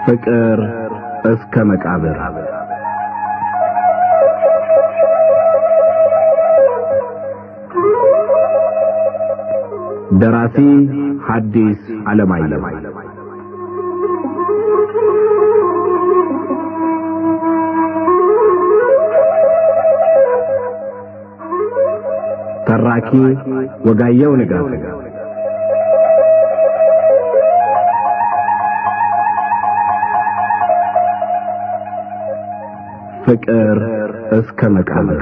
ፍቅር እስከ መቃብር ደራሲ ሐዲስ ዓለማየሁ ተራኪ ወጋየሁ ንጋቱ ፍቅር እስከ መቃብር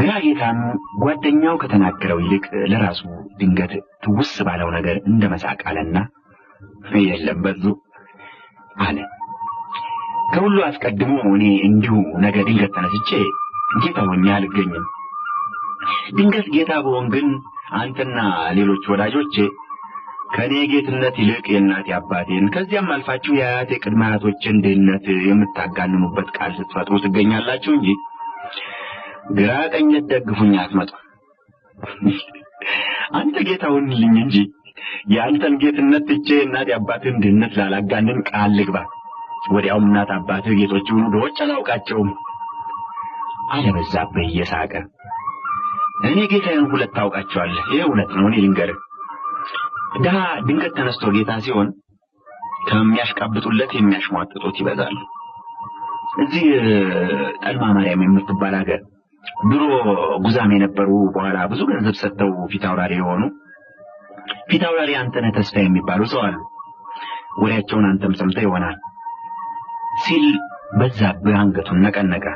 ግራጌታም ጓደኛው ከተናገረው ይልቅ ለራሱ ድንገት ትውስ ባለው ነገር እንደመሳቅ አለና የለም በዙ አለ። ከሁሉ አስቀድሞ እኔ እንዲሁ ነገ ድንገት ተነስቼ ጌታ ሆኜ አልገኝም። ድንገት ጌታ በሆን ግን አንተና ሌሎች ወዳጆቼ ከኔ ጌትነት ይልቅ የእናቴ አባቴን ከዚያም አልፋችሁ የአያቴ ቅድመ አያቶችን ድህነት የምታጋንኑበት ቃል ስትፈጥሩ ትገኛላችሁ እንጂ ግራ ቀኝ ደግፉኝ አትመጡ። አንተ ጌታውን ልኝ እንጂ ያንተን ጌትነት ትቼ እናት አባትን ድህነት ላላጋንን ቃል ልግባ። ወዲያውም እናት አባትህ ጌቶቹን ዶች አላውቃቸውም አለበዛብህ እየሳቀ። እኔ ጌታዬን ሁለት ታውቃቸዋለህ። ይሄ እውነት ነው። እኔ ልንገርህ፣ ድሃ ድንገት ተነስቶ ጌታ ሲሆን ከሚያሽቃብጡለት የሚያሽሟጥጡት ይበዛሉ። እዚህ ጠልማ ማርያም የምትባል ሀገር ድሮ ጉዛም የነበሩ በኋላ ብዙ ገንዘብ ሰጥተው ፊታውራሪ የሆኑ ፊታውራሪ አንተነህ ተስፋ የሚባሉ ሰው አሉ። ወሬያቸውን አንተም ሰምተህ ይሆናል ሲል በዛብህ አንገቱን ነቀነቀ።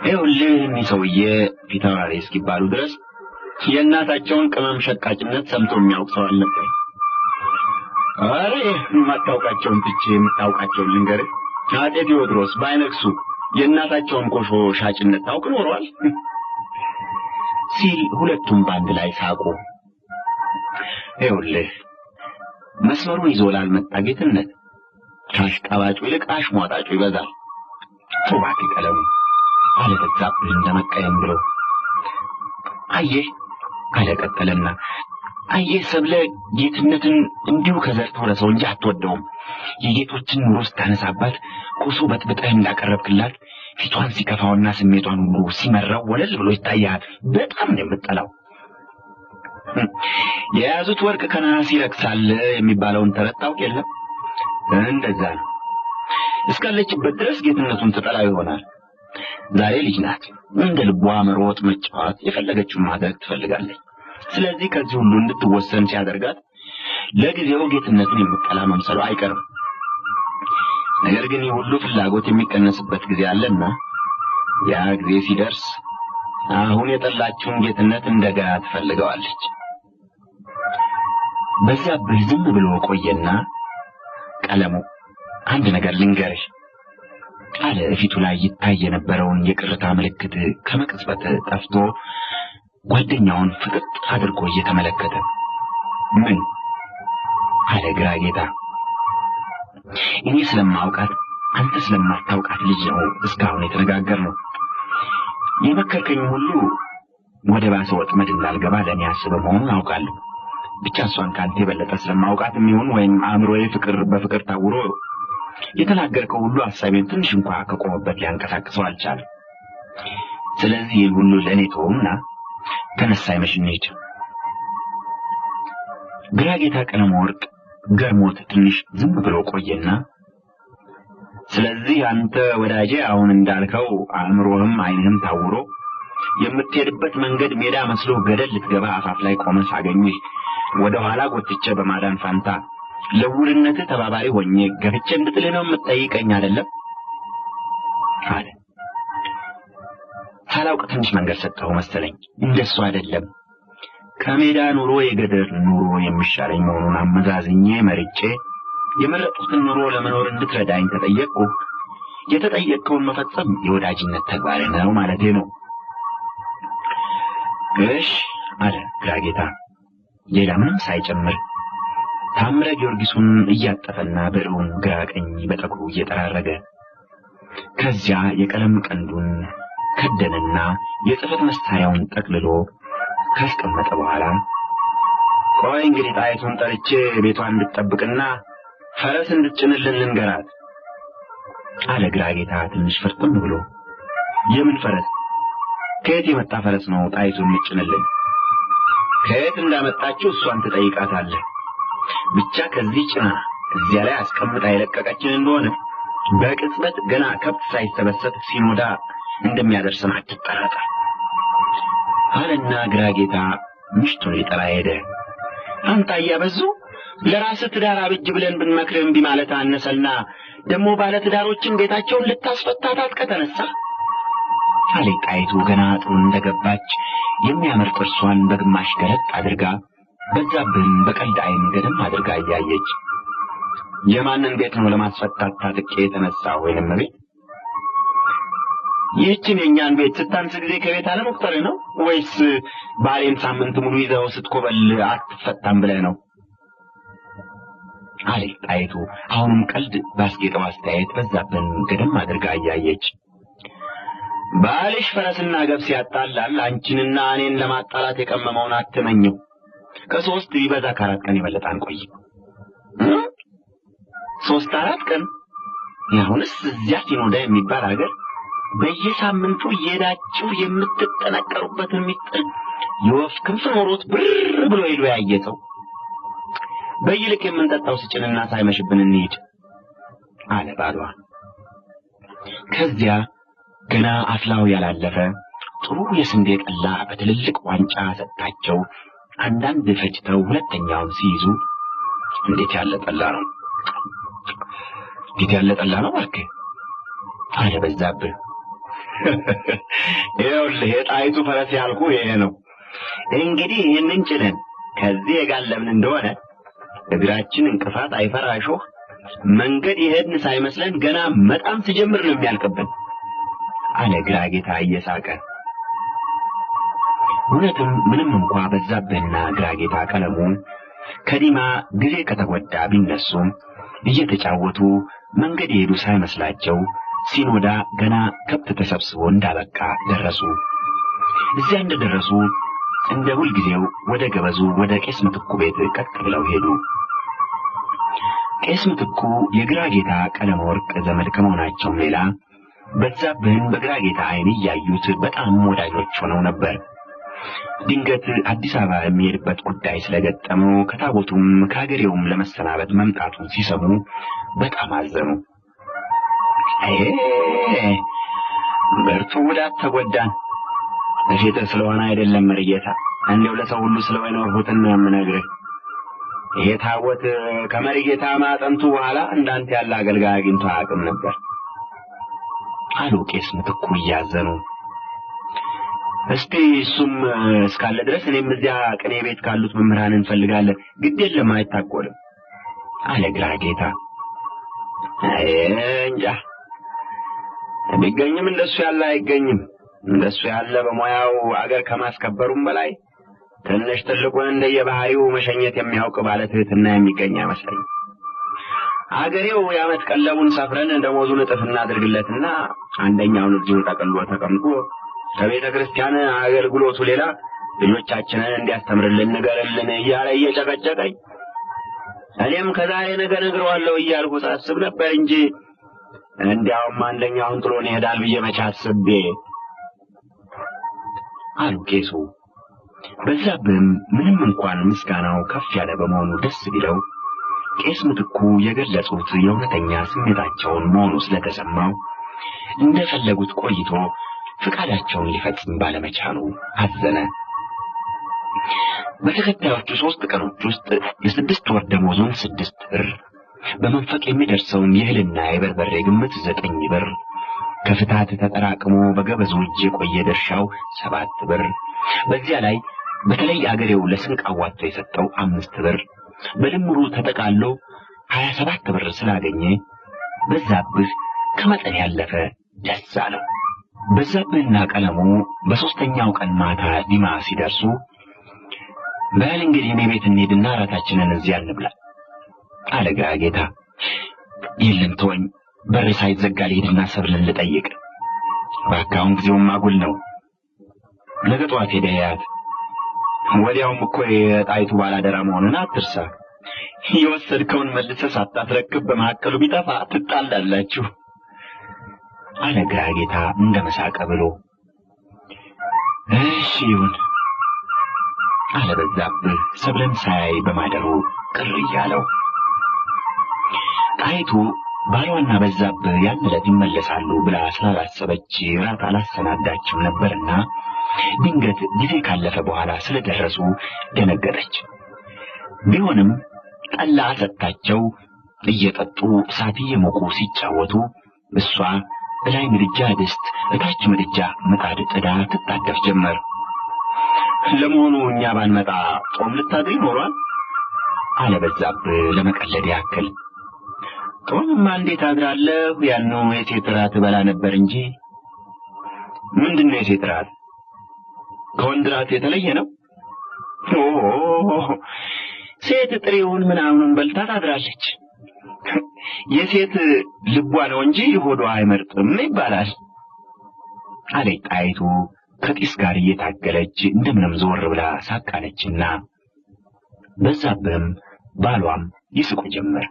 ይኸውልህ እኒህ ሰውዬ ፊታውራሪ እስኪባሉ ድረስ የእናታቸውን ቅመም ሸቃጭነት ሰምቶ የሚያውቅ ሰው አልነበር። ኧረ የማታውቃቸውን ትቼ የምታውቃቸውን ልንገርህ። አጤ ቴዎድሮስ ባይነግሱ የእናታቸውን ኮሾ ሻጭነት ታውቅ ኖሯል ሲል ሁለቱም ባንድ ላይ ሳቁ። ይኸውልህ መስመሩን ይዞ ላልመጣ ጌትነት ከአሽቃባጩ ይልቅ አሽሟጣጩ ይበዛል። እባክህ ቀለሙ አለ በዛብህ እንደመቀየም ብሎ። አየህ አለ ቀጠለና፣ አየህ ሰብለ ጌትነትን እንዲሁ ከዘርቶ ለሰው እንጂ አትወደውም። የጌቶችን ኑሮ ስታነሳባት ኮሶ በጥብጠህ እንዳቀረብክላት ፊቷን ሲከፋውና ስሜቷን ሁሉ ሲመራው ወለል ብሎ ይታያል። በጣም ነው የምትጠላው። የያዙት ወርቅ ከነሐስ ይረክሳል የሚባለውን ተረት ታውቅ የለም? እንደዛ ነው። እስካለችበት ድረስ ጌትነቱን ትጠላው ይሆናል። ዛሬ ልጅ ናት። እንደ ልቧ መሮጥ፣ መጫወት፣ የፈለገችውን ማድረግ ትፈልጋለች። ስለዚህ ከዚህ ሁሉ እንድትወሰን ሲያደርጋት ለጊዜው ጌትነትን የምትጠላ መምሰሉ አይቀርም። ነገር ግን ሁሉ ፍላጎት የሚቀነስበት ጊዜ አለና ያ ጊዜ ሲደርስ አሁን የጠላችውን ጌትነት እንደገና ትፈልገዋለች። በዛብህ ዝም ብሎ ቆየና ቀለሙ አንድ ነገር ልንገርሽ አለ። ፊቱ ላይ ይታይ የነበረውን የቅርታ ምልክት ከመቅጽበት ጠፍቶ ጓደኛውን ፍጥጥ አድርጎ እየተመለከተ ምን አለ ግራጌታ። እኔ ስለማውቃት አንተ ስለማታውቃት ልጅ ነው እስካሁን የተነጋገርነው። የመከርከኝ ሁሉ ወደ ባሰ ወጥመድ እንዳልገባ ለኔ አስበህ መሆኑን አውቃለሁ። ብቻ እሷን ካንተ የበለጠ ስለማውቃት የሚሆን ወይም አእምሮዬ በፍቅር ታውሮ የተናገርከው ሁሉ ሐሳቤን ትንሽ እንኳን ከቆመበት ሊያንቀሳቅሰው አልቻለም። ስለዚህ ሁሉ ለኔ ተውና ተነሳ ይመሽንይት። ግራጌታ ቀለም ወርቅ ገርሞት ትንሽ ዝም ብሎ ቆየና ስለዚህ አንተ ወዳጄ አሁን እንዳልከው አእምሮህም አይንህም ታውሮ የምትሄድበት መንገድ ሜዳ መስሎ ገደል ልትገባ አፋፍ ላይ ቆመህ ሳገኝህ ወደ ኋላ ጎትቼ በማዳን ፋንታ ለውርነት ተባባሪ ሆኜ ገብቼ እንድጥልህ ነው የምትጠይቀኝ አይደለም አለ። ሳላውቅ ትንሽ መንገድ ሰጠው መሰለኝ። እንደሱ አይደለም። ከሜዳ ኑሮ የገደል ኑሮ የሚሻለኝ መሆኑን አመዛዝኜ መርጬ የመረጡትን ኑሮ ለመኖር እንድትረዳኝ ተጠየቅኩ። የተጠየቀውን መፈጸም የወዳጅነት ተግባር ነው ማለቴ ነው። እሺ አለ ግራጌታ ሌላ ምንም ሳይጨምር ታምረ ጊዮርጊሱን እያጠፈና ብዕሩን ግራ ቀኝ በጠጉሩ እየጠራረገ ከዚያ የቀለም ቀንዱን ከደነና የጽፈት መሳሪያውን ጠቅልሎ ካስቀመጠ በኋላ ቆይ እንግዲህ ጣይቱን ጠርቼ ቤቷን እንድትጠብቅና ፈረስ እንድትጭንልን ልንገራት አለ ግራጌታ ትንሽ ፍርጥም ብሎ። የምን ፈረስ? ከየት የመጣ ፈረስ ነው ጣይቱን ልጭንልን? ከየት እንዳመጣችው እሷን ትጠይቃታለህ። ብቻ ከዚህ ጭና እዚያ ላይ አስቀምጣ የለቀቀችን እንደሆነ በቅጽበት ገና ከብት ሳይሰበሰብ ሲኖዳ እንደሚያደርሰን አትጠራጠር አለና ግራጌታ ምሽቱን ሊጠራ ሄደ። አንተ አያበዙ ለራስህ ትዳር አብጅ ብለን ብንመክርህ እምቢ ማለት አነሰልና ደግሞ ባለ ትዳሮችን ቤታቸውን ልታስፈታታት ከተነሳ አለ ጣይቱ ገና ጥሩ እንደገባች የሚያምር ጥርሷን በግማሽ ገለጥ አድርጋ በዛብህን በቀልድ አይን ገደም አድርጋ እያየች የማንን ቤት ነው ለማስፈታት ታጥቄ የተነሳው ወይንም ቤት? ይህችን የኛን ቤት ስታንስ ጊዜ ከቤት አለመቁጠር ነው ወይስ ባሌን ሳምንት ሙሉ ይዘው ስትኮበል አትፈታም ብለህ ነው? አለ ጣይቱ አሁንም ቀልድ ባስጌጠው አስተያየት በዛብህን ገደም አድርጋ እያየች ባልሽ ፈረስና ገብስ ያጣላል አንቺንና እኔን ለማጣላት የቀመመውን አትመኘው። ከ3 ቢበዛ ከ4 ቀን ይበልጥ አንቆይ። 3-4 ቀን ያሁንስ እዚያ ሲኖዳ የሚባል ሀገር በየሳምንቱ እየሄዳችሁ የምትጠነቀሩበት የሚጥል የወፍ ክንፍ ኖሮት ብር ብሎ ሄዶ ያየሰው በይልቅ የምንጠጣው ስጭንና ሳይመሽብን እንሂድ አለ ባሏ። ከዚያ ገና አፍላው ያላለፈ ጥሩ የስንዴ ጠላ በትልልቅ ዋንጫ ሰጣቸው። አንዳንድ ፈጭተው ሁለተኛውን ሲይዙ እንዴት ያለ ጠላ ነው! እንዴት ያለ ጠላ ነው እባክህ አለ በዛብህ። ይኸውልህ የጣይቱ ፈረስ ያልኩ ይሄ ነው። እንግዲህ ይህንን ጭነን ከዚህ የጋለምን እንደሆነ እግራችን እንቅፋት አይፈራሾህ መንገድ ይሄድን ሳይመስለን ገና መጣም ሲጀምር ነው የሚያልቅብን አለ ግራጌታ እየሳቀ። እውነትም ምንም እንኳ በዛብህና ግራጌታ ቀለሙ ከዲማ ጊዜ ከተጎዳ ቢነሱም እየተጫወቱ መንገድ ይሄዱ ሳይመስላቸው ሲኖዳ ገና ከብት ተሰብስቦ እንዳበቃ ደረሱ። እዚያ እንደደረሱ እንደ ሁልጊዜው ወደ ገበዙ ወደ ቄስ ምትኩ ቤት ቀጥ ብለው ሄዱ። ቄስ ምትኩ የግራጌታ ቀለም ወርቅ ዘመድ ከመሆናቸው ሌላ በዛብህን በግራጌታ አይን እያዩት በጣም ወዳጆች ሆነው ነበር። ድንገት አዲስ አበባ የሚሄድበት ጉዳይ ስለገጠመው ከታቦቱም ከሀገሬውም ለመሰናበት መምጣቱን ሲሰሙ በጣም አዘኑ። በርቱ ጉዳት ተጎዳን። እሺት ስለሆነ አይደለም መርጌታ እንደው ለሰው ሁሉ ስለሆነ ወርሁትን ነው የምነግርህ። ይሄ ታቦት ከመርጌታ ማጠንቱ በኋላ እንዳንተ ያለ አገልጋይ አግኝቶ አያውቅም ነበር አሉ ቄስ ምትኩ እያዘኑ። እስቲ እሱም እስካለ ድረስ እኔም እዚያ ቅኔ ቤት ካሉት መምህራን እንፈልጋለን። ግድ የለም አይታቆልም አለ ግራጌታ። እንጃ ቢገኝም እንደሱ ያለ አይገኝም። እንደሱ ያለ በሙያው አገር ከማስከበሩም በላይ ትንሽ ትልቁን እንደየባህሪው መሸኘት የሚያውቅ ባለትህትና የሚገኝ አይመስለኝም። አገሬው ያመት ቀለቡን ሰፍረን ደሞዙን እጥፍ እናድርግለትና አንደኛውን እጁ ጠቅልሎ ተቀምጦ ከቤተ ክርስቲያን አገልግሎቱ ሌላ ልጆቻችንን እንዲያስተምርልን ንገርልን እያለ እየጨቀጨቀኝ እኔም ከዛሬ ነገ ነግረዋለሁ እያልኩ ሳስብ ነበር እንጂ እንዲያውም አንደኛውን ጥሎን ይሄዳል ብዬ መቼ አስቤ አሉ ቄሱ። በዛብህም ምንም እንኳን ምስጋናው ከፍ ያለ በመሆኑ ደስ ቢለው ቄስ ምትኩ የገለጹት የእውነተኛ ስሜታቸውን መሆኑ ስለተሰማው እንደፈለጉት ቆይቶ ፍቃዳቸውን ሊፈጽም ባለመቻሉ አዘነ። በተከታዮቹ 3 ቀኖች ውስጥ የ6 ወር ደሞዙን 6 ብር፣ በመንፈቅ የሚደርሰውን የእህልና የበርበሬ ግምት 9 ብር፣ ከፍታት ተጠራቅሞ በገበዙ እጅ የቆየ ድርሻው 7 ብር፣ በዚያ ላይ በተለይ አገሬው ለስንቅ አዋጥቶ የሰጠው 5 ብር፣ በድምሩ ተጠቃሎ 27 ብር ስላገኘ በዛብህ ከመጠን ያለፈ ደስ አለው። በዛብህና ቀለሙ በሶስተኛው ቀን ማታ ዲማ ሲደርሱ በል እንግዲህ እኔ ቤት እንሂድና እራታችንን እዚያ እንብላ አለ ግራጌታ። የለም ተወኝ፣ በር ሳይዘጋ ልሂድና ሰብልን ልጠይቅ። ባካውን ጊዜውም አጉል ነው። ነገ ጠዋት ሄደህ ያት። ወዲያውም እኮ የጣይቱ ባላደራ መሆኑን አትርሳ። የወሰድከውን መልሰህ ሳታስረክብ በመካከሉ ቢጠፋ ትጣላላችሁ አለ ግራጌታ እንደመሳቀ ብሎ። እሺ ይሁን አለ በዛብህ ሰብለን ሳያይ በማደሩ ቅር እያለው። ጣይቱ ባሏና በዛብህ ያን ዕለት ይመለሳሉ ብላ ስላላሰበች ራት አላሰናዳችም ነበርና ድንገት ጊዜ ካለፈ በኋላ ስለደረሱ ደነገጠች። ቢሆንም ጠላ ሰጣቸው እየጠጡ እሳት እየሞቁ ሲጫወቱ እሷ ላይ ምድጃ ድስት እታች ምድጃ ምጣድ ጥዳ ትታደፍ ጀመር። ለመሆኑ እኛ ባንመጣ ጾም ልታድሪ ኖሯል አለ በዛብህ ለመቀለድ ያክል። ጾምማ እንዴት አድራለሁ? ያነው የሴት ራት በላ ነበር እንጂ። ምንድነው የሴት ራት? ከወንድ ራት የተለየ ነው? ሴት ጥሬውን ምናምኑን በልታ ታድራለች። የሴት ልቧ ነው እንጂ ሆዷ አይመርጥም ይባላል አለ ጣይቱ ከጢስ ጋር እየታገለች እንደምንም ዞር ብላ ሳቃለችና በዛብህም ባሏም ይስቁ ጀመር።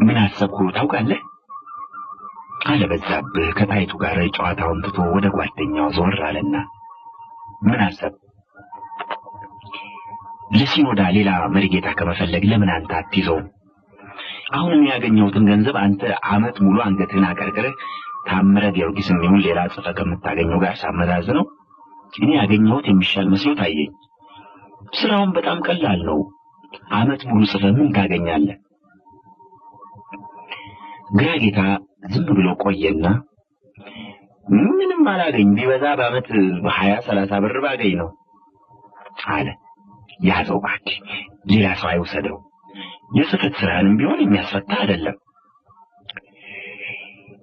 ምን አሰብኩ ታውቃለህ አለ በዛብህ ከጣይቱ ጋር ጨዋታውን ትቶ ወደ ጓደኛው ዞር አለና። ምን አሰብ? ለሲኖዳ ሌላ መሪጌታ ከመፈለግ ለምን አንተ አትይዘውም? አሁን ያገኘሁትን ገንዘብ አንተ አመት ሙሉ አንገትህን አቀርቅረህ ታምረ ጊዮርጊስም ይሁን ሌላ ጽፈህ ከምታገኘው ጋር ሳመዛዝነው እኔ ያገኘሁት የሚሻል መስሎ ታየኝ። ስራውን በጣም ቀላል ነው። አመት ሙሉ ጽፈህ ምን ታገኛለህ? ግራጌታ ዝም ብሎ ቆየና ምንም አላገኝ፣ ቢበዛ በአመት 20-30 ብር ባገኝ ነው አለ። ያዘው እባክህ፣ ሌላ ሰው አይወሰደው። የጽፈት ስራንም ቢሆን የሚያስፈታ አይደለም።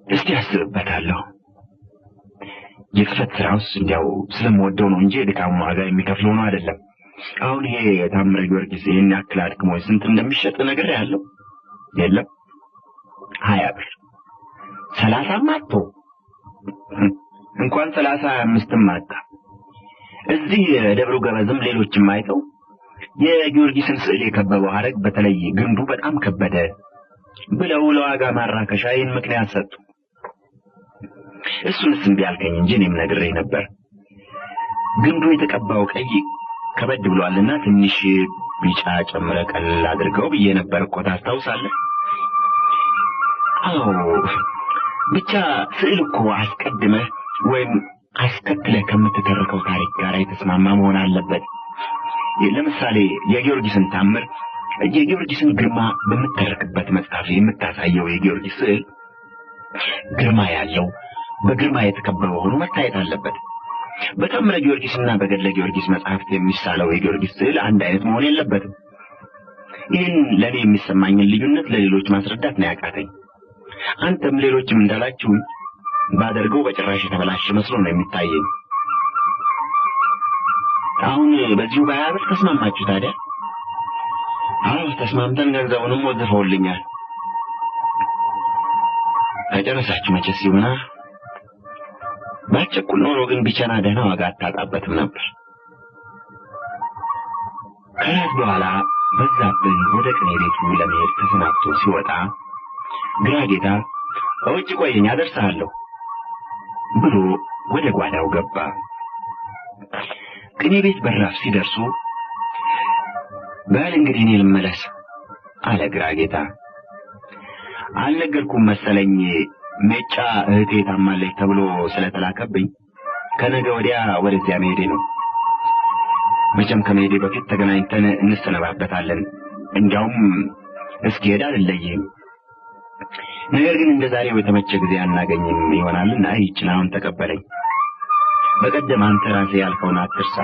እስቲ አስብበታለሁ። የጽፈት ስራውስ እንዲያው ስለምወደው ነው እንጂ የድካሙ ዋጋ የሚከፍለው ነው አይደለም። አሁን ይሄ ታምረ ጊዮርጊስ ይሄን ያክል አድክሞኝ ስንት እንደሚሸጥ ነገር ያለው የለም። 20 ብር 30 አጥቶ እንኳን 35 አጣ። እዚህ ደብሩ ገበዝም ሌሎችም አይተው የጊዮርጊስን ስዕል የከበበው ሐረግ በተለይ ግንዱ በጣም ከበደ ብለው ለዋጋ ማራከሻ ይህን ምክንያት ሰጡ። እሱንስ እምቢ አልከኝ እንጂ እኔም ነግሬህ ነበር። ግንዱ የተቀባው ቀይ ከበድ ብሏልና ትንሽ ቢጫ ጨምረ ቀለል አድርገው ብዬ ነበር እኮ ታስታውሳለህ? አዎ፣ ብቻ ስዕል እኮ አስቀድመህ ወይም አስከትለህ ከምትተርከው ታሪክ ጋር የተስማማ መሆን አለበት። ለምሳሌ የጊዮርጊስን ታምር የጊዮርጊስን ግርማ በምትተርክበት መጽሐፍ የምታሳየው የጊዮርጊስ ስዕል ግርማ ያለው በግርማ የተከበበ ሆኖ መታየት አለበት። በታምረ ጊዮርጊስና በገድለ ጊዮርጊስ መጽሐፍት የሚሳለው የጊዮርጊስ ስዕል አንድ አይነት መሆን የለበትም። ይህን ለኔ የሚሰማኝን ልዩነት ለሌሎች ማስረዳት ነው ያቃተኝ። አንተም ሌሎችም እንዳላችሁ ባደርገው በጭራሽ የተበላሸ መስሎ ነው የሚታየኝ። አሁን በዚሁ በ20 ብር ተስማማችሁ ታዲያ? አዎ ተስማምተን ገንዘቡንም ወዝፈውልኛል። ተጨረሳችሁ መቼስ ይሆና። ባቸኩል ኖሮ ግን ቢቸና ደህና ዋጋ አታጣበትም ነበር። ከራት በኋላ በዛብህ ወደ ቅኔ ቤቱ ለመሄድ ተሰናብቶ ሲወጣ ግራጌታ በውጭ ቆየኝ አደርሳለሁ ብሎ ወደ ጓዳው ገባ። ቅኔ ቤት በራፍ ሲደርሱ በል እንግዲህ እኔ ልመለስ አለ ግራጌታ። አልነገርኩም መሰለኝ ሜጫ እህቴ ታማለች ተብሎ ስለተላከብኝ ከነገ ወዲያ ወደዚያ መሄዴ ነው። መቼም ከመሄዴ በፊት ተገናኝተን እንሰነባበታለን። እንዲያውም እስኪሄድ አልለይህም። ነገር ግን እንደዛሬው የተመቸ ጊዜ አናገኝም ይሆናልና ይህችን አሁን ተቀበለኝ። በቀደም አንተ ራስህ ያልከውን አትርሳ።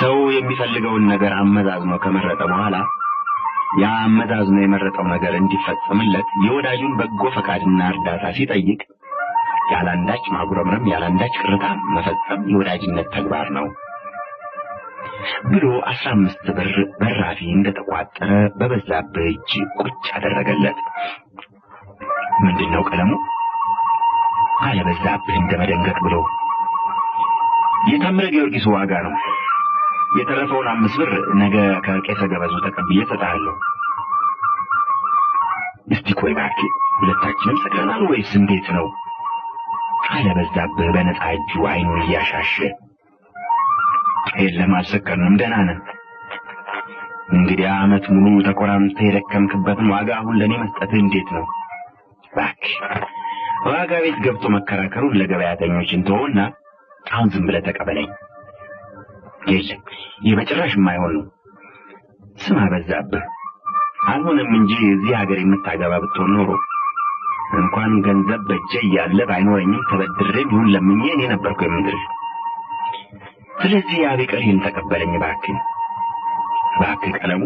ሰው የሚፈልገውን ነገር አመዛዝኖ ከመረጠ በኋላ ያ አመዛዝኖ የመረጠው ነገር እንዲፈጸምለት የወዳጁን በጎ ፈቃድና እርዳታ ሲጠይቅ ያላንዳች ማጉረምረም ያላንዳች ቅርታ መፈጸም የወዳጅነት ተግባር ነው ብሎ 15 ብር በራፊ እንደተቋጠረ በበዛብህ እጅ ቁጭ አደረገለት። ምንድነው ቀለሙ? አለ በዛብህ እንደመደንገጥ ብሎ። የታምረ ጊዮርጊስ ዋጋ ነው። የተረፈውን 5 ብር ነገ ከቄሰ ገበዙ ተቀብዬ እሰጥሃለሁ። እስቲ ቆይ እባክህ ሁለታችንም ሰክረናል ወይስ እንዴት ነው? አለ በዛብህ በነፃ እጁ አይኑን እያሻሸ። የለም አልሰከርንም፣ ደህና ነን። እንግዲህ ዓመት ሙሉ ተቆራምተህ የደከምክበትን ዋጋ አሁን ለኔ መስጠት እንዴት ነው? እባክህ ዋጋ ቤት ገብቶ መከራከሩን ለገበያተኞች እንተውና አሁን ዝም ብለህ ተቀበለኝ። የለም ይህ በጭራሽ የማይሆን ነው። ስማ በዛብህ፣ አልሆነም እንጂ እዚህ ሀገር የምታገባ ብትሆን ኖሮ እንኳን ገንዘብ በእጄ እያለ ባይኖረኝም ተበድሬም ይሁን ለምኜ እኔ ነበርኩ የምድርህ። ስለዚህ ያ ቢቀር ይህን ተቀበለኝ እባክህ። እባክህ ቀለሙ፣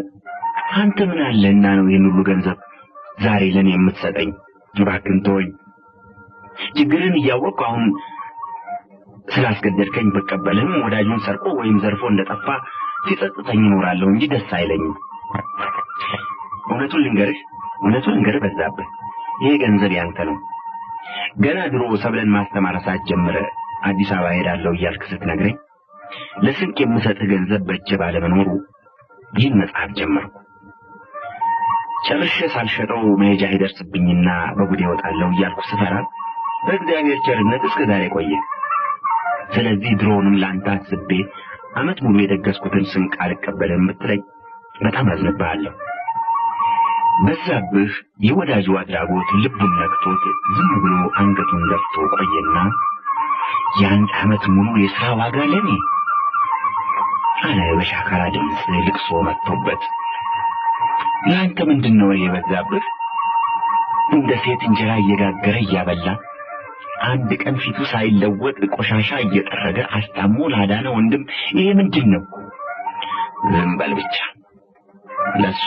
አንተ ምን አለህና ነው ይህን ሁሉ ገንዘብ ዛሬ ለኔ የምትሰጠኝ? እባክህን ተወኝ። ችግርን እያወቅሁ አሁን ስላስገደድከኝ ብቀበልህም ወዳጁን ሰርቆ ወይም ዘርፎ እንደጠፋ ሲጸጽተኝ እኖራለሁ እንጂ ደስ አይለኝም። እውነቱን ልንገርህ በዛብህ፣ ይሄ ገንዘብ ያንተ ነው። ገና ድሮ ሰብለን ማስተማር ሳትጀምር አዲስ አበባ ሄዳለሁ እያልክ ስትነግረኝ ለስንቅ የምሰጥህ ገንዘብ በእጄ ባለመኖሩ ይህን መጽሐፍ ጀመርኩ። ጨርሼ ሳልሸጠው መሄጃ ይደርስብኝና በጉዴ እወጣለሁ እያልኩ ስፈራ በእግዚአብሔር ቸርነት እስከ ዛሬ ቆየ። ስለዚህ ድሮውንም ላንተ አስቤ ዓመት ሙሉ የደገስኩትን ስንቅ አልቀበልም ብትለኝ በጣም አዝንብሃለሁ። በዛብህ የወዳጁ አድራጎት ልቡን ነክቶት ዝም ብሎ አንገቱን ደፍቶ ቆየና የአንድ ዓመት ሙሉ የሥራ ዋጋ ለኔ አለ በሻካራ ድምፅ ልቅሶ መጥቶበት። ለአንተ ምንድነው የበዛብህ? እንደ ሴት እንጀራ እየጋገረ እያበላ አንድ ቀን ፊቱ ሳይለወጥ ቆሻሻ እየጠረገ አስታሞ ላዳነ ወንድም ይሄ ምንድነው? ዝም በል ብቻ። ለሱ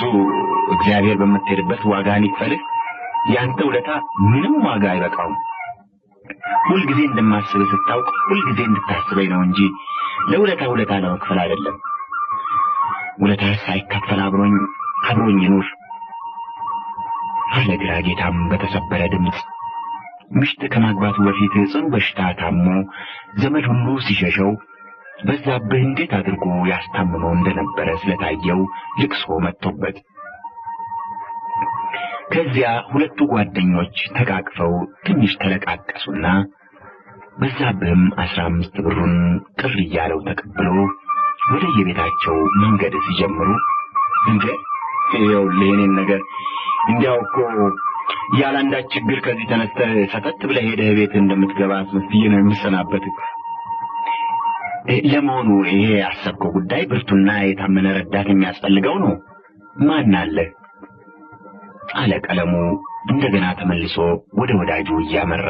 እግዚአብሔር በመተደበት ዋጋን ይክፈልህ። ያንተ ውለታ ምንም ዋጋ አይበቃውም። ሁል ጊዜ እንደማስብህ ስታውቅ ሁል ጊዜ እንድታስበኝ ነው እንጂ ለውለታ ለመክፈል አይደለም። ውለታ ሳይከፈል አብሮኝ ይኑር አለ ግራ ጌታም በተሰበረ ድምፅ። ምሽት ከማግባቱ በፊት ጽኑ በሽታ ታሞ ዘመድ ሁሉ ሲሸሸው በዛብህ እንዴት አድርጎ ያስታምመው እንደነበረ ስለታየው ልቅሶ መጥቶበት ከዚያ ሁለቱ ጓደኞች ተቃቅፈው ትንሽ ተለቃቀሱና በዛብህም 15 ብሩን ቅር እያለው ተቀብሎ ወደ የቤታቸው መንገድ ሲጀምሩ እንዴ ይኸውልህ የኔን ነገር እንዲያው እኮ ያላንዳች ችግር ከዚህ ተነስተህ ሰተት ብለህ ሄደህ ቤት እንደምትገባ አስመስዬ ነው የምሰናበትህ። ለመሆኑ ይሄ ያሰብከው ጉዳይ ብርቱና የታመነ ረዳት የሚያስፈልገው ነው? ማን አለ? አለ ቀለሙ እንደገና ተመልሶ ወደ ወዳጁ እያመራ።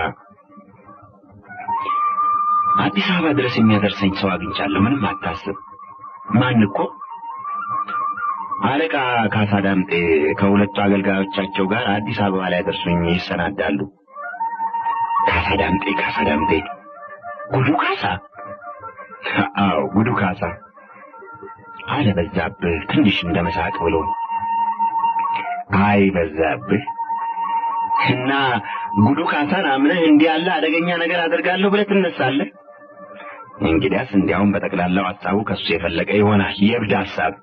አዲስ አበባ ድረስ የሚያደርሰኝ ሰው አግኝቻለሁ፣ ምንም አታስብ። ማን እኮ? አለቃ ካሳ ዳምጤ ከሁለቱ አገልጋዮቻቸው ጋር አዲስ አበባ ላይ ደርሶኝ ይሰናዳሉ። ካሳ ዳምጤ ጉዱ ካሳ? አዎ ጉዱ ካሳ አለ በዛብህ ትንሽ እንደመሳቅ ብሎ። አይ በዛብህ፣ እና ጉዱ ካሳን አምነህ እንዲህ ያለ አደገኛ ነገር አደርጋለሁ ብለህ ትነሳለህ? እንግዲያስ እንዲያውም በጠቅላላው ሐሳቡ ከሱ የፈለቀ ይሆናል። የብድ ሐሳብ።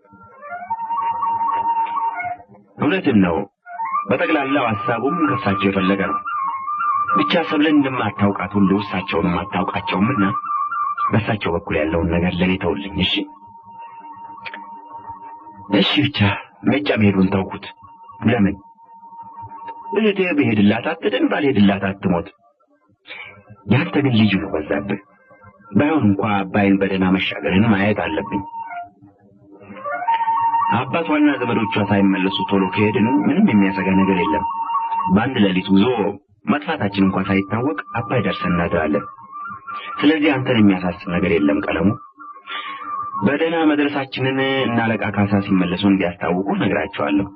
እውነትን ነው፣ በጠቅላላው ሐሳቡም ከሳቸው የፈለቀ ነው። ብቻ ሰብለን እንደማታውቃት ሁሉ እሳቸውንም አታውቃቸውምና በሳቸው በኩል ያለውን ነገር ለኔ ተውልኝ። እሺ ብቻ መጫ መሄዱን ተውኩት። ለምን? እህቴ በሄድላት አትድን፣ ባልሄድላት አትሞት። ያንተ ግን ልዩ ነው በዛብህ። ባይሆን እንኳን አባይን በደህና መሻገርን ማየት አለብኝ። አባቷና ዘመዶቿ ሳይመለሱ ቶሎ ከሄድን ምንም የሚያሰጋ ነገር የለም። በአንድ ሌሊት ጉዞ መጥፋታችን እንኳን ሳይታወቅ አባይ ደርሰን እናድራለን። ስለዚህ አንተን የሚያሳስብ ነገር የለም ቀለሙ። በደህና መድረሳችንን እና አለቃ ካሳ ሲመለሱ እንዲያስታውቁ ነግራቸዋለሁ።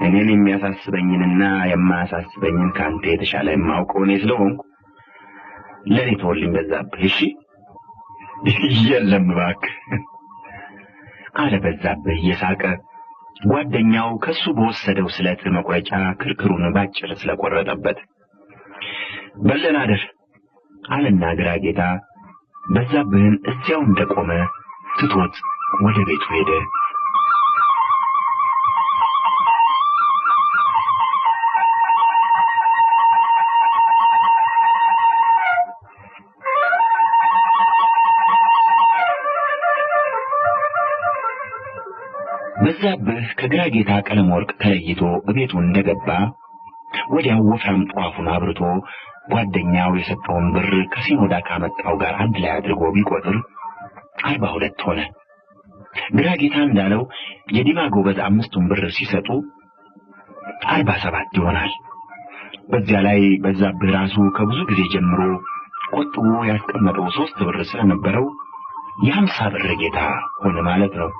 እኔን የሚያሳስበኝንና የማያሳስበኝን ካንተ የተሻለ የማውቀው እኔ ስለሆንኩ ለኔ ተወልኝ በዛብህ። እሺ የለም እባክህ አለ በዛብህ እየሳቀ። ጓደኛው ከሱ በወሰደው ስለት መቁረጫ ክርክሩን ባጭር ስለቆረጠበት በለን አደር አለና ግራጌታ በዛብህን እዚያው እንደቆመ ትቶት ወደ ቤቱ ሄደ። በዛብህ ከግራጌታ ቀለም ወርቅ ተለይቶ ቤቱ እንደገባ ወዲያው ወፍራም ጧፉን አብርቶ ጓደኛው የሰጠውን ብር ከሲኖዳ ካመጣው ጋር አንድ ላይ አድርጎ ቢቆጥር 42 ሆነ። ግራጌታ እንዳለው የዲማ ጎበዝ 5ቱን ብር ሲሰጡ 47 ይሆናል። በዚያ ላይ በዛብህ ራሱ ከብዙ ጊዜ ጀምሮ ቆጥቦ ያስቀመጠው 3 ብር ስለነበረው የ50 ብር ጌታ ሆነ ማለት ነው።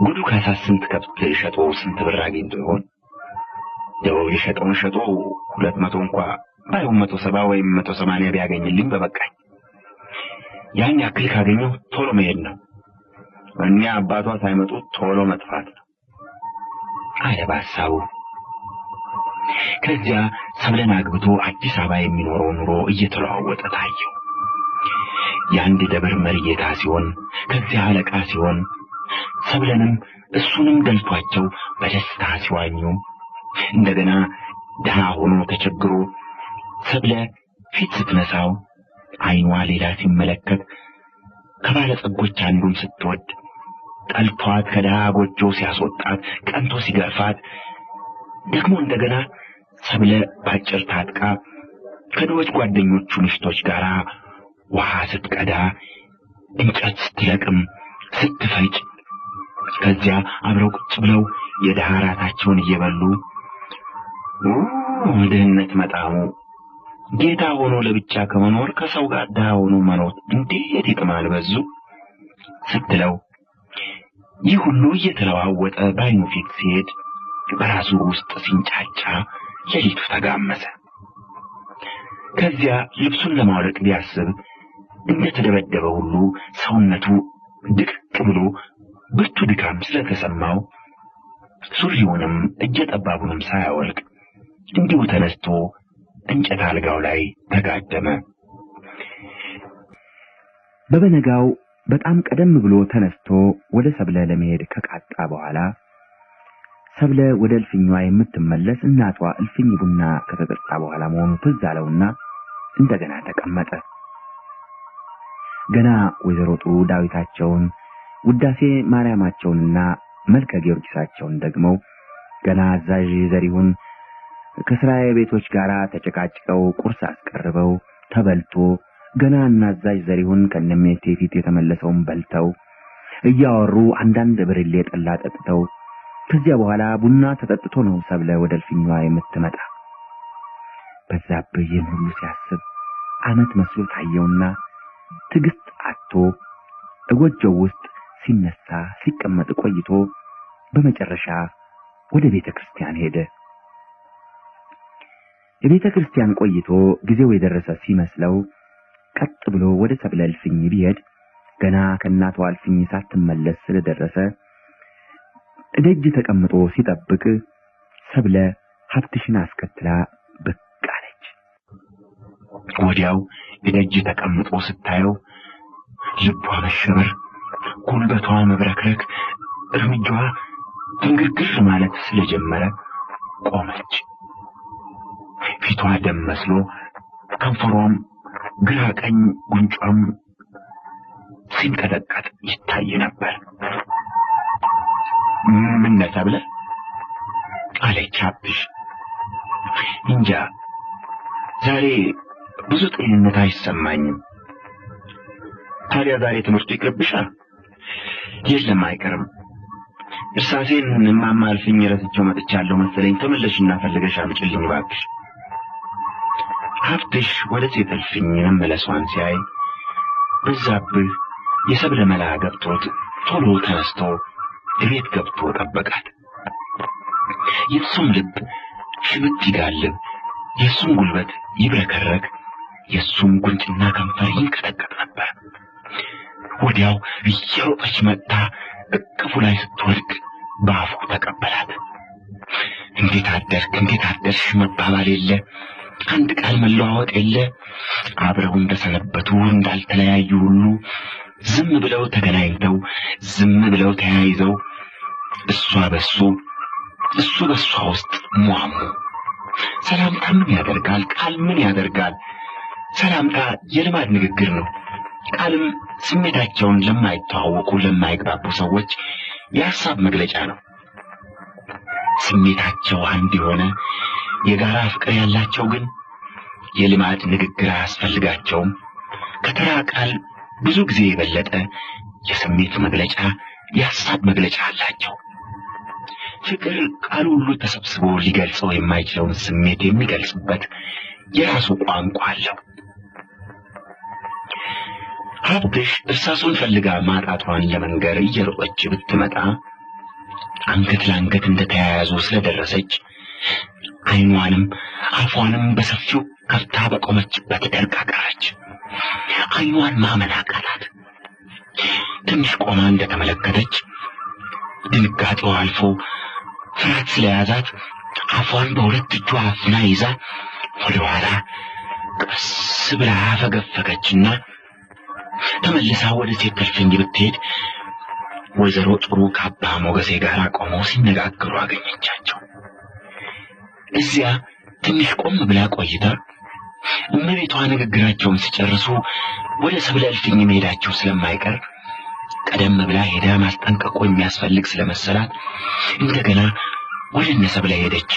ጉዱ ካሳስ ስንት ከብት ሸጦ ስንት ብር አግኝቶ ይሆን? ደው የሸጠውን ሸጦ 200 እንኳን ባይሆን 170 ወይም 180 ቢያገኝልኝ በበቃኝ። ያን ያክል ካገኘው ቶሎ መሄድ ነው። እኛ አባቷ ሳይመጡ ቶሎ መጥፋት ነው አለ በሐሳቡ። ከዚያ ሰብለን አግብቶ አዲስ አበባ የሚኖረው ኑሮ እየተለዋወጠ ታየው። የአንድ ደብር መሪጌታ ሲሆን ከዚያ አለቃ ሲሆን ሰብለንም እሱንም ደልቷቸው በደስታ ሲዋኙ እንደገና ድሃ ሆኖ ተቸግሮ ሰብለ ፊት ስትነሳው አይኗ ሌላ ሲመለከት ከባለጸጎች አንዱን ስትወድ ጠልቷት ከድሃ ጎጆ ሲያስወጣት ቀንቶ ሲገርፋት ደግሞ እንደገና ሰብለ ባጭር ታጥቃ ከድሆች ጓደኞቹ ምሽቶች ጋር ውሃ ስትቀዳ እንጨት ስትለቅም ስትፈጭ ከዚያ አብረው ቁጭ ብለው የድሃ ራታቸውን እየበሉ ድህነት መጣሙ ጌታ ሆኖ ለብቻ ከመኖር ከሰው ጋር ድሃ ሆኖ መኖር እንዴት ይጥማል በዙ ስትለው ይህ ሁሉ እየተለዋወጠ ባይኑ ፊት ሲሄድ በራሱ ውስጥ ሲንጫጫ ሌሊቱ ተጋመሰ። ከዚያ ልብሱን ለማውለቅ ቢያስብ እንደተደበደበ ሁሉ ሰውነቱ ድቅቅ ብሎ ብርቱ ድካም ስለተሰማው ሱሪውንም እጀጠባቡንም ሳያወልቅ እንዲሁ ተነስቶ እንጨት አልጋው ላይ ተጋደመ። በበነጋው በጣም ቀደም ብሎ ተነስቶ ወደ ሰብለ ለመሄድ ከቃጣ በኋላ ሰብለ ወደ እልፍኛዋ የምትመለስ እናቷ እልፍኝ ቡና ከተጠጣ በኋላ መሆኑ ትዝ አለውና እንደገና ተቀመጠ። ገና ወይዘሮ ጥሩ ዳዊታቸውን ውዳሴ ማርያማቸውንና መልከ ጊዮርጊሳቸውን ደግሞ ገና አዛዥ ዘሪሁን ከስራዬ ቤቶች ጋር ተጨቃጭቀው ቁርስ አስቀርበው ተበልቶ ገና እናዛዥ ዘሪሁን ከነሜቴ ፊት የተመለሰውን በልተው እያወሩ አንዳንድ ብርሌ ጠላ ጠጥተው ከዚያ በኋላ ቡና ተጠጥቶ ነው ሰብለ ወደ እልፍኛዋ የምትመጣ። በዛብህ ይህን ሁሉ ሲያስብ ዓመት መስሎ ታየውና ትግስት አጥቶ እጎጆው ውስጥ ሲነሳ ሲቀመጥ ቆይቶ በመጨረሻ ወደ ቤተ ክርስቲያን ሄደ። የቤተ ክርስቲያን ቆይቶ ጊዜው የደረሰ ሲመስለው ቀጥ ብሎ ወደ ሰብለ እልፍኝ ቢሄድ ገና ከእናቷ እልፍኝ ሳትመለስ ስለደረሰ ደጅ ተቀምጦ ሲጠብቅ ሰብለ ሀብትሽን አስከትላ ብቅ አለች። ወዲያው ደጅ ተቀምጦ ስታየው ልቧ መሸበር፣ ጉልበቷ መብረክረክ፣ እርምጃዋ ድንግርግር ማለት ስለጀመረ ቆመች። ፊቷ ደም መስሎ ከንፈሯም ግራ ቀኝ ጉንጯም ሲንቀጠቀጥ ይታይ ነበር። ምን ነሰብለ አለች ሀብትሽ። እንጃ ዛሬ ብዙ ጤንነት አይሰማኝም። ታዲያ ዛሬ ትምህርቱ ይቅርብሻል? የለም አይቀርም። እርሳሴን እማማ እልፍኝ ረስቼው መጥቻለሁ መሰለኝ። ተመለሽና ፈልገሽ አምጪልኝ እባክሽ። ሀብትሽ ወደ ሴት እልፍኝ መመለሷን ሲያይ በዛብህ የሰብለ መላ ገብቶት ቶሎ ተነስቶ ቤት ገብቶ ጠበቃት። የሱም ልብ ሽብት ይጋልብ፣ የሱም ጉልበት ይብረከረክ፣ የሱም ጉንጭና ከንፈር ይንቀጠቀጥ ነበር። ወዲያው እየሮጠች መጣ እቅፉ ላይ ስትወድቅ በአፉ ተቀበላት። እንዴት አደርሽ መባባል የለ፣ አንድ ቃል መለዋወጥ የለ። አብረው እንደሰነበቱ እንዳልተለያዩ ሁሉ ዝም ብለው ተገናኝተው ዝም ብለው ተያይዘው እሷ በሱ እሱ በሷ ውስጥ ሟሙ። ሰላምታ ምን ያደርጋል? ቃል ምን ያደርጋል? ሰላምታ የልማድ ንግግር ነው። ቃልም ስሜታቸውን ለማይተዋወቁ ለማይግባቡ ሰዎች የሐሳብ መግለጫ ነው። ስሜታቸው አንድ የሆነ የጋራ ፍቅር ያላቸው ግን የልማድ ንግግር አያስፈልጋቸውም። ከተራ ቃል ብዙ ጊዜ የበለጠ የስሜት መግለጫ የሐሳብ መግለጫ አላቸው። ፍቅር ቃሉ ሁሉ ተሰብስቦ ሊገልጸው የማይችለውን ስሜት የሚገልጽበት የራሱ ቋንቋ አለው። ሀብትሽ እርሳሱን ፈልጋ ማጣቷን ለመንገር እየሮጠች ብትመጣ አንገት ለአንገት እንደተያያዙ ስለደረሰች ዓይኗንም አፏንም በሰፊው ከፍታ በቆመችበት ደርቃ ቀረች። ዓይኗን ማመን አቃታት። ትንሽ ቆማ እንደተመለከተች ድንጋጤው አልፎ ፍርሃት ስለያዛት አፏን በሁለት እጇ አፍና ይዛ ወደ ኋላ ቀስ ብላ ፈገፈገችና ተመልሳ ወደ ሴት እልፍኝ ብትሄድ ወይዘሮ ጥሩ ከአባ ሞገሴ ጋር ቆመው ሲነጋገሩ አገኘቻቸው። እዚያ ትንሽ ቆም ብላ ቆይታ እመቤቷ ንግግራቸውን ሲጨርሱ ወደ ሰብለ እልፍኝ መሄዳቸው ስለማይቀር ቀደም ብላ ሄዳ ማስጠንቀቁ የሚያስፈልግ ስለመሰላት እንደገና ወደ እነ ሰብለ ሄደች።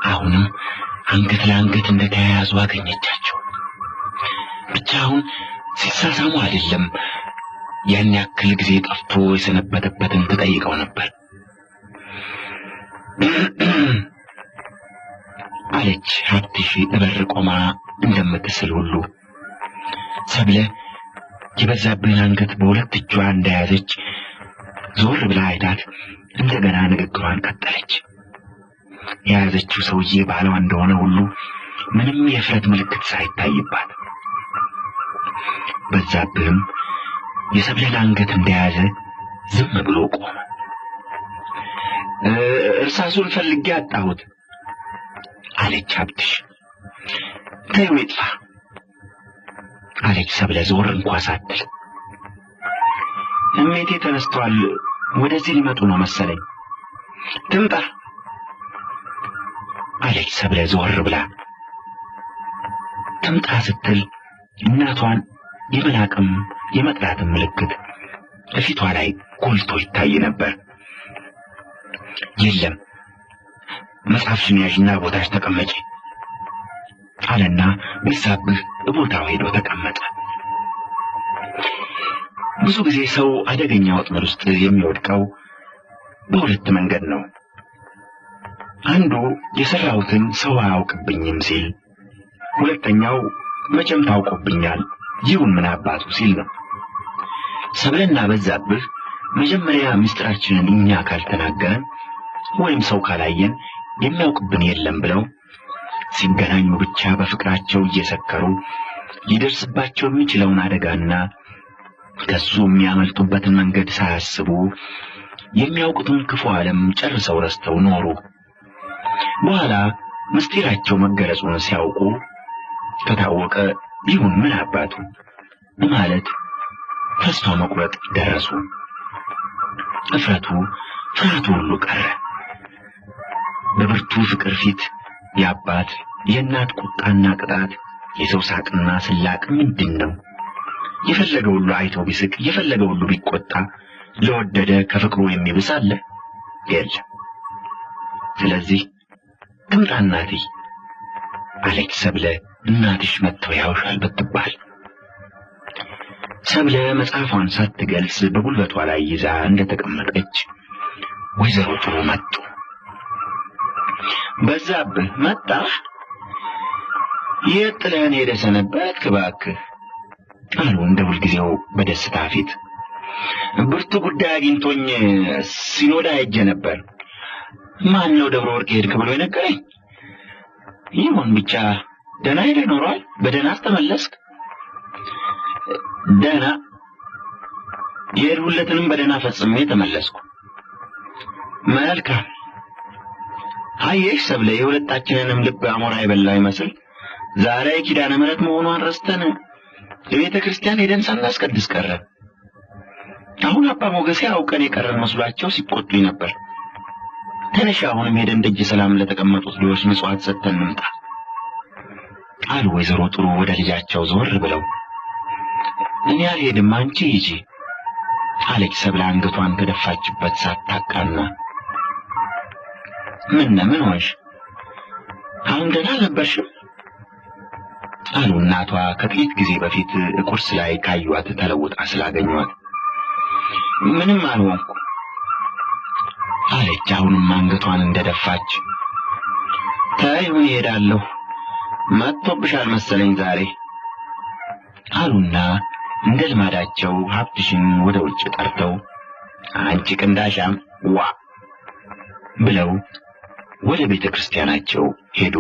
አሁንም አንገት ለአንገት እንደተያያዙ አገኘቻቸው። ብቻ አሁን ሲሳሳሙ አይደለም፣ ያን ያክል ጊዜ ጠፍቶ የሰነበተበትን ተጠይቀው ነበር። አለች ሀብትሽ እበር ቆማ እንደምትስል ሁሉ። ሰብለ የበዛብህን አንገት በሁለት እጇ እንደያዘች ዞር ብላ አይታት እንደገና ንግግሯን ቀጠለች። የያዘችው ሰውዬ ባሏ እንደሆነ ሁሉ ምንም የፍረት ምልክት ሳይታይባት በዛብህም የሰብለን አንገት እንደያዘ ዝም ብሎ ቆመ። እርሳሱን ፈልጌ አጣሁት አለች ሀብትሽ። ተይው ይጥፋ አለች ሰብለ ዞር እንኳን ሳትል። እሜቴ ተነስተዋል፣ ወደዚህ ሊመጡ ነው መሰለኝ፣ ትምጣ አለች ሰብለ ዞር ብላ። ትምጣ ስትል እናቷን የመላቅም የመጥራትም ምልክት በፊቷ ላይ ጎልቶ ይታይ ነበር። የለም መጽሐፍሽን ያዥና ቦታሽ ተቀመጪ አለና በዛብህ ቦታው ሄዶ ተቀመጠ። ብዙ ጊዜ ሰው አደገኛ ወጥመድ ውስጥ የሚወድቀው በሁለት መንገድ ነው። አንዱ የሰራሁትን ሰው አያውቅብኝም ሲል፣ ሁለተኛው መቼም ታውቆብኛል ይሁን ምን አባቱ ሲል ነው። ሰብለና በዛብህ መጀመሪያ ምስጢራችንን እኛ ካልተናገረን ወይም ሰው ካላየን የሚያውቅብን የለም ብለው ሲገናኙ ብቻ በፍቅራቸው እየሰከሩ ሊደርስባቸው የሚችለውን አደጋና ከሱ የሚያመልጡበትን መንገድ ሳያስቡ የሚያውቁትን ክፉ ዓለም ጨርሰው ረስተው ኖሩ። በኋላ ምስጢራቸው መገለጹን ሲያውቁ ከታወቀ ይሁን ምን አባቱ ማለት ተስፋ መቁረጥ ደረሱ። ፍርሃቱ ሁሉ ቀረ። በብርቱ ፍቅር ፊት የአባት የእናት ቁጣና ቅጣት፣ የሰው ሳቅና ስላቅ ምንድን ነው? የፈለገው ሁሉ አይቶ ቢስቅ፣ የፈለገው ሁሉ ቢቆጣ ለወደደ ከፍቅሩ የሚብስ አለ? የለም። ስለዚህ ትምጣ እናቴ አለች ሰብለ እናትሽ መጥተው ያውሻል ብትባል። ሰብለ መጽሐፏን ሳትገልጽ በጉልበቷ ላይ ይዛ እንደተቀመጠች ወይዘሮ ጥሩ መጡ። በዛብህ መጣህ? የት ጥለህን ሄደህ ሰነበትክ እባክህ አሉ እንደ ሁልጊዜው በደስታ ፊት። ብርቱ ጉዳይ አግኝቶኝ ሲኖዳ ሄጄ ነበር። ማን ነው ደብረ ወርቅ ሄድክ ብሎ የነገረኝ? ይሁን ብቻ ደህና ሄደህ ኖሯል? በደህና ተመለስክ? ደህና የሄድሁለትንም በደህና ፈጽሜ ተመለስኩ። መልካም። አየሽ ሰብለ፣ የሁለታችንንም ልብ አሞራ የበላ ይመስል ዛሬ ኪዳነ ምሕረት መሆኗን ረስተን ለቤተ ክርስቲያን ሄደን ሳናስቀድስ ቀረን። አሁን አባ ሞገሴ አውቀን የቀረን መስሏቸው ሲቆጡኝ ነበር። ተነሽ አሁንም ሄደን ደጅ ሰላም ለተቀመጡት ልጆች ምጽዋት ሰጥተን እንምጣ አሉ ወይዘሮ ጥሩ ወደ ልጃቸው ዞር ብለው። እኔ አልሄድም፣ አንቺ ሂጂ አለች ሰብለ አንገቷን ከደፋችበት ሳታቃና። ምን ሆንሽ? አሁን ደህና አልነበርሽም አሉ እናቷ ከጥቂት ጊዜ በፊት ቁርስ ላይ ካዩዋት ተለውጣ ስላገኟት። ምንም አልሆንኩ አለች አሁንም አንገቷን እንደደፋች። ተይሁን እሄዳለሁ፣ መጥቶብሻል መሰለኝ ዛሬ አሉና እንደ ልማዳቸው ሀብትሽን ወደ ውጭ ጠርተው አንቺ ቅንዳሻም ዋ ብለው ወደ ቤተ ክርስቲያናቸው ሄዱ።